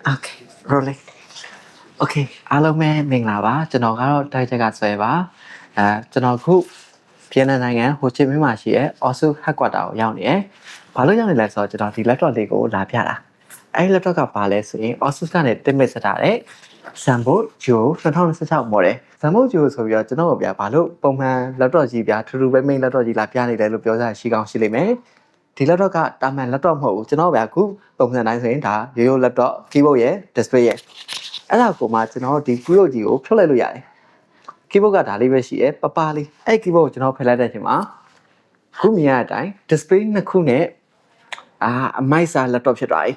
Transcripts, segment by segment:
Okay rolling Okay အားလုံးပဲမင်္ဂလာပါကျွန်တော်ကတော့တိုက်ချက်ကဆွဲပါကျွန်တော်ခုပြည်내နိုင်ငံဟိုချီမင်းမှာရှိရဲ့ Osu Headquarter ကိုရောက်နေတယ်ဘာလို့ရောက်နေလဲဆိုတော့ကျွန်တော်ဒီ laptop လေးကိုလာပြတာအဲ့ဒီ laptop ကဘာလဲဆိုရင် Osu ကနေတင်ပေးဆက်ထားတဲ့ Zenbook Duo 2016 model Zenbook Duo ဆိုပြီးတော့ကျွန်တော်တို့ဗျာဘာလို့ပုံမှန် laptop ကြီးဗျာထူထူပဲ main laptop ကြီးလာပြနေတယ်လို့ပြောကြရှိကောင်းရှိလိမ့်မယ်ဒီ laptop ကတာမန် laptop မဟုတ်ဘူးကျွန်တော်ဗျာခုပုံစံတိုင်းဆိုရင်ဒါရိုးရိုး laptop keyboard ရဲ့ display ရဲ့အဲ့ဒါကိုမှကျွန်တော်ဒီ keyboard ကြီးကိုဖြုတ်လိုက်လို့ရတယ် keyboard ကဒါလေးပဲရှိရယ်ပပလေးအဲ့ keyboard ကိုကျွန်တော်ဖယ်လိုက်တဲ့အချိန်မှာခုမြင်ရတဲ့အတိုင်း display နှစ်ခုနဲ့အမိုက်စာ laptop ဖြစ်သွားပြီ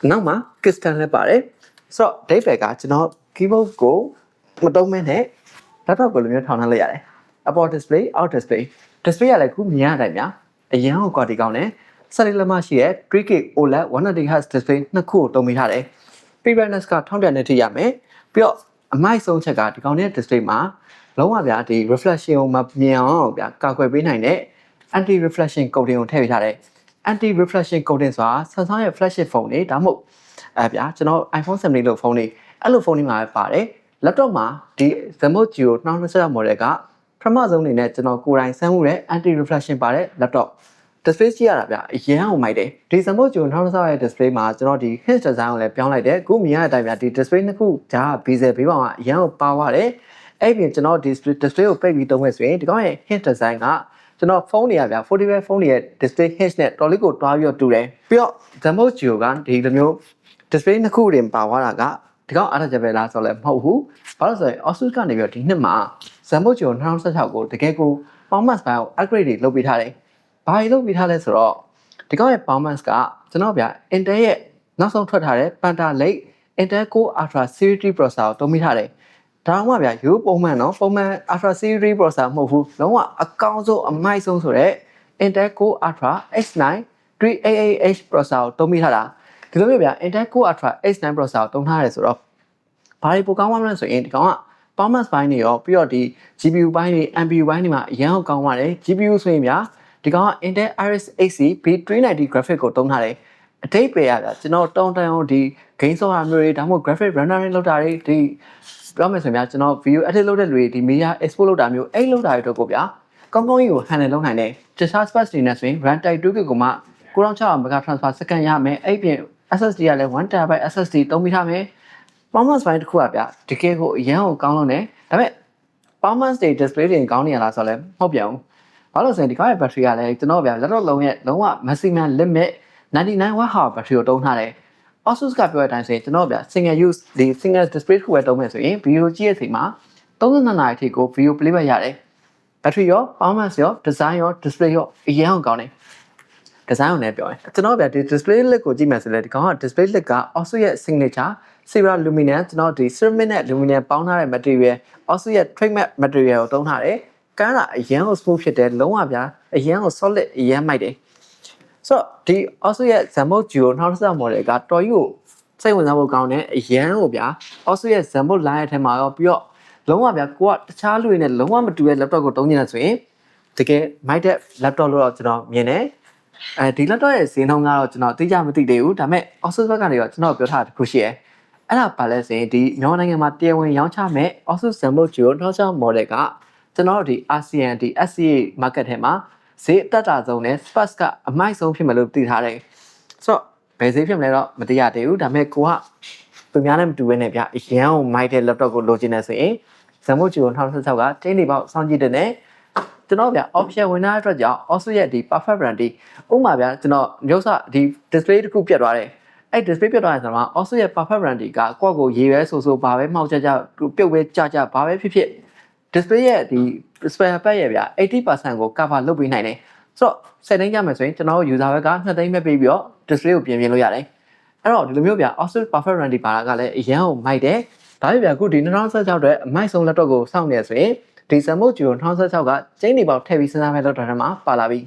နောက်မှာ crystal လည်းပါတယ်ဆိုတော့ date ကကျွန်တော် keyboard ကိုမတုံးမဲနဲ့ laptop ကိုလိုမျိုးထောင်ထားလိုက်ရတယ်အပေါ် display out display ကလည်းခုမြင်ရတဲ့အတိုင်းများအရင်က quality ကောင်းတယ်ဆက်လက်မရှိရဲ့ 3K OLED 120Hz display နှစ်ခုကိုတုံးပေးထားတယ်brightness က1000နဲ့ထိရမယ်ပြီးတော့အမိုက်ဆုံးချက်ကဒီကောင်ရဲ့ display မှာလုံးဝဗျာဒီ reflection ကိုမမြင်အောင်ဗျာကာကွယ်ပေးနိုင်တဲ့ anti reflection coating ကိုထည့်ပေးထားတယ် anti reflection coating ဆိုတာ Samsung ရဲ့ flagship phone တွေဒါမှမဟုတ်ဗျာကျွန်တော် iPhone 7လို့ဖုန်းတွေအဲ့လိုဖုန်းတွေမှာပါတယ် laptop မှာဒီ Zenbook Duo 2016 model ကပထမဆုံးအနေနဲ့ကျွန်တော်ကိုယ်တိုင်စမ်းမှုတဲ့ anti reflection ပါတဲ့ laptop display ကြည့်ရတာဗျအရင်အောင်မိုက်တယ်ဒီ Zenbook Duo 2016ရဲ့ display မှာကျွန်တော်ဒီ hinge design ကိုလည်းပြောင်းလိုက်တယ်အခုမြင်ရတဲ့အတိုင်းဗျဒီ display နှစ်ခုဒါက bezel ဘေးပေါင်ကအရင်အောင်ပါသွားတယ်အဲ့ပြင်ကျွန်တော်ဒီ display ကိုပိတ်ပြီးသုံးမယ်ဆိုရင်ဒီကောင်ရဲ့ hinge design ကကျွန်တော်ဖုန်းတွေကဗျ40 ဖုန်းတွေရဲ့ display hinge နဲ့တော်လေးကိုတွားပြီးတော့တူတယ်ပြီးတော့ Zenbook Duo ကဒီလိုမျိုး display နှစ်ခုတင်ပါသွားတာကဒီကောင်အားရကြပဲလားဆိုတော့လည်းမဟုတ်ဘူးဘာလို့ဆိုရင် Asus ကနေပြီးတော့ဒီနှစ်မှာ Zenbook Duo 2016ကိုတကယ်ကို performance ဘိုင်းကို upgrade တွေလုပ်ပေးထားတယ်ဘာတွေလုပ်ပေးထားလဲဆိုတော့ဒီကောင်ရဲ့ performance ကကျွန်တော်ဗျ Intel ရဲ့နောက်ဆုံးထွက်ထားတဲ့ Panther Lake Intel Core Ultra Series 3 processor ကိုသုံးပေးထားတယ်ဒါမှဗျရိုးပုံမှန်နော်ပုံမှန် Ultra Series 3 processor မဟုတ်ဘူးလုံးဝအကောင်းဆုံးအမိုက်ဆုံးဆိုတဲ့ Intel Core Ultra X9 388H processor ကိုသုံးပေးထားတာဒီလိုမျိုးဗျ Intel Core Ultra X9 processor ကိုသုံးထားရတယ်ဆိုတော့ဘာတွေပိုကောင်းမှမလဲဆိုရင်ဒီကောင်က performance ဘိုင်းတွေရောပြီးတော့ဒီ GPU ဘိုင်းတွေ NPU ဘိုင်းတွေမှာအရင်ကောင်းပါတယ် GPU ဆိုရင်ဗျာဒီကောင်က Intel Iris Xe B390 graphic ကိုသုံးထားတယ်အတိတ်ပဲရဗျကျွန်တော်တောင်းတန်းအောင်ဒီ game software မျိုးတွေဒါမှမဟုတ် graphic rendering လုပ်တာတွေဒီပြောမယ်ဆိုရင်ဗျကျွန်တော် video edit လုပ်တဲ့လူတွေဒီ media export လုပ်တာမျိုးအဲ့လုပ်တာတွေတော့ကိုဗျာကောင်းကောင်းကြီးကို handle လုပ်နိုင်တယ်တခြား space တွေနဲ့ဆိုရင် RAM type 2GB ကိုမှ9600 MB transfer second ရမယ်အဲ့ပြင် SSD ကလည်း 1TB SSD သုံးပြီးထားမယ် performance ဘိုင်းတစ်ခုကဗျာတကယ်ကိုအရန်ကိုကောင်းလို့ねဒါပေမဲ့ performance တွေ display တွေကောင်းနေရလားဆိုတော့လည်းမဟုတ်ပြန်ဘူးဘာလို့ဆိုရင်ဒီကားရဲ့ battery ကလည်းကျွန်တော်ဗျာလက်တော့လုံးရဲ့လုံးဝ maximum limit 99 watt hour battery ကိုတုံးထားတယ် Asus ကပြောတဲ့အတိုင်းဆိုရင်ကျွန်တော်ဗျာ single use ဒီ single display တစ်ခုပဲတုံးမယ်ဆိုရင် video ကြည့်ရတဲ့အချိန်မှာ32နာရီအထိကို video play back ရတယ် battery ရော performance ရော design ရော display ရောအရင်အောင်ကောင်းတယ် design ကိုလည်းပြောရင်ကျွန်တော်ဗျာဒီ display lid ကိုကြည့်မယ်ဆိုလေဒီကောင်က display lid က Asus ရဲ့ signature Silver Luminance ကျွန်တော်ဒီ ceramic နဲ့ luminance ပေါင်းထားတဲ့ material Asus ရဲ့ trademark material ကိုသုံးထားတယ်ကန်းလာအရန်ကို smooth ဖြစ်တယ်လုံးဝဗျာအရန်ကို solid အရန်မိုက်တယ်ဆိုတော့ဒီ Asus ရဲ့ Zenbook Duo 2016 model ကတော်ကြီးကိုစိတ်ဝင်စားဖို့ကောင်းတယ်အရန်ကိုဗျာ Asus ရဲ့ Zenbook line ရဲ့ထဲမှာရောပြီးတော့လုံးဝဗျာကိုကတခြားလူတွေနဲ့လုံးဝမတူတဲ့ laptop ကိုတုံးနေတာဆိုရင်တကယ်မိုက်တဲ့ laptop လို့တော့ကျွန်တော်မြင်တယ်ဒီ laptop ရဲ့ဈေးနှုန်းကတော့ကျွန်တော်သိကြမသိသေးဘူးဒါပေမဲ့ Asus ဘက်ကနေတော့ကျွန်တော်ပြောထားတာတစ်ခုရှိတယ်အဲ့ဒါပါလဲဆိုရင်ဒီမြန်မာနိုင်ငံမှာတရားဝင်ရောင်းချမဲ့ Asus Zenbook Duo 2016 model ကကျွန်တော်တို့ဒီ ASEAN ဒီ SCA market ထဲမှာဈေးအတက်တာဆုံးနဲ့ Spark ကအမိုက်ဆုံးဖြစ်မယ်လို့သိထားတယ်ဆိုတော့ဘယ်ဈေးဖြစ်မလဲတော့မသိရသေးဘူးဒါပေမဲ့ကိုကသူများနဲ့မတူဘဲနဲ့ဗျအရန်ကိုမိုက်တဲ့ laptop ကိုလိုချင်နေဆိုရင် Zenbook Duo 2016ကတင်းနေပေါက်စောင့်ကြည့်တဲ့နဲ့ကျွန်တော်ဗျ option ဝင်ထားတဲ့အတွက်ကြောင့် Asus ရဲ့ဒီ perfect branding ဥပမာဗျကျွန်တော်မျိုးစဒီ display တစ်ခုပြတ်သွားတယ်အဲ့ display ပြတ်သွားရင်ဆိုတော့ Asus ရဲ့ perfect branding ကကိုယ့်ကိုရေးရဲဆိုဘာပဲမှောက်ကြပြုတ်ပဲကြဘာပဲဖြစ်ဖြစ် display ရဲ့ဒီ spare part ရဲ့ဗျ80%ကို cover လုပ်ပေးနိုင်တယ်ဆိုတော့7သိန်းကြမယ်ဆိုရင်ကျွန်တော်တို့ user ဘက်က2သိန်းပဲပေးပြီးတော့ display ကိုပြင်လို့ရတယ်အဲ့တော့ဒီလိုမျိုးဗျ Asus perfect branding ပါတာကလည်းအရန်ကိုမိုက်တယ်ဒါပေမဲ့ဗျအခုဒီ2016အတွက်အမိုက်ဆုံး laptop ကိုစောင့်နေရဆိုရင်ဒီ Zenbook Duo 2016ကကျင်းနေပေါက်ထည့်ပြီးစဉ်းစားမဲ့ laptop ထဲမှာပါလာပြီ